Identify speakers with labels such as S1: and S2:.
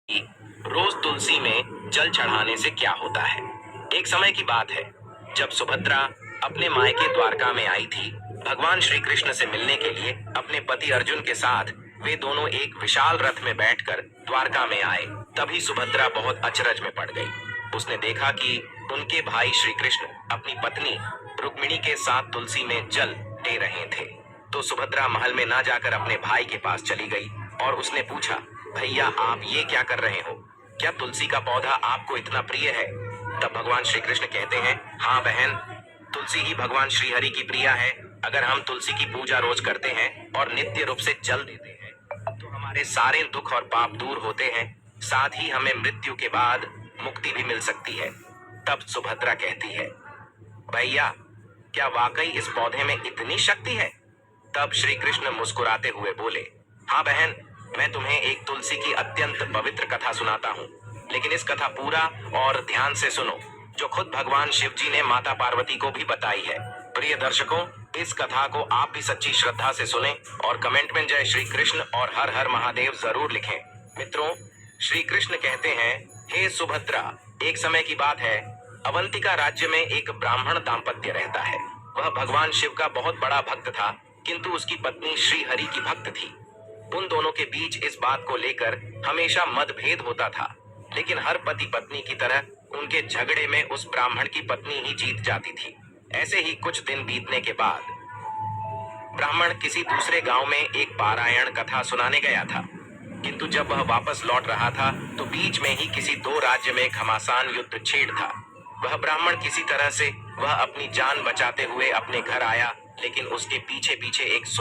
S1: कि रोज तुलसी में जल चढ़ाने से क्या होता है। एक समय की बात है जब सुभद्रा अपने मायके द्वारका में आई थी भगवान श्री कृष्ण से मिलने के लिए। अपने पति अर्जुन के साथ वे दोनों एक विशाल रथ में बैठकर द्वारका में आए। तभी सुभद्रा बहुत अचरज में पड़ गई। उसने देखा कि उनके भाई श्री कृष्ण अपनी पत्नी रुक्मिणी के साथ तुलसी में जल दे रहे थे। तो सुभद्रा महल में ना जाकर अपने भाई के पास चली गई और उसने पूछा, भैया आप ये क्या कर रहे हो? क्या तुलसी का पौधा आपको इतना प्रिय है? तब भगवान श्री कृष्ण कहते हैं, हाँ बहन, तुलसी ही भगवान श्री हरि की प्रिया है। अगर हम तुलसी की पूजा रोज करते हैं और नित्य रूप से जल देते हैं तो हमारे सारे दुख और पाप दूर होते हैं, साथ ही हमें मृत्यु के बाद मुक्ति भी मिल सकती है। तब सुभद्रा कहती है, भैया क्या वाकई इस पौधे में इतनी शक्ति है? तब श्री कृष्ण मुस्कुराते हुए बोले, हाँ बहन, मैं तुम्हें एक तुलसी की अत्यंत पवित्र कथा सुनाता हूँ, लेकिन इस कथा पूरा और ध्यान से सुनो, जो खुद भगवान शिव जी ने माता पार्वती को भी बताई है। प्रिय दर्शकों, इस कथा को आप भी सच्ची श्रद्धा से सुने और कमेंट में जय श्री कृष्ण और हर हर महादेव जरूर लिखें। मित्रों, श्री कृष्ण कहते हैं, हे सुभद्रा, एक समय की बात है, अवंतिका राज्य में एक ब्राह्मण दाम्पत्य रहता है। वह भगवान शिव का बहुत बड़ा भक्त था, किंतु उसकी पत्नी श्री हरि की भक्त थी। उन दोनों के बीच इस बात को लेकर हमेशा मतभेद होता था, लेकिन हर पति पत्नी की तरह उनके झगड़े में उस ब्राह्मण की पत्नी ही जीत जाती थी। ऐसे ही कुछ दिन बीतने के बाद ब्राह्मण किसी दूसरे गांव में एक पारायण कथा सुनाने गया था, किंतु जब वह वापस लौट रहा था तो बीच में ही किसी दो राज्य में घमासान युद्ध छेड़ था। वह ब्राह्मण किसी तरह से वह अपनी जान बचाते हुए अपने घर आया, लेकिन उसके पीछे पीछे एक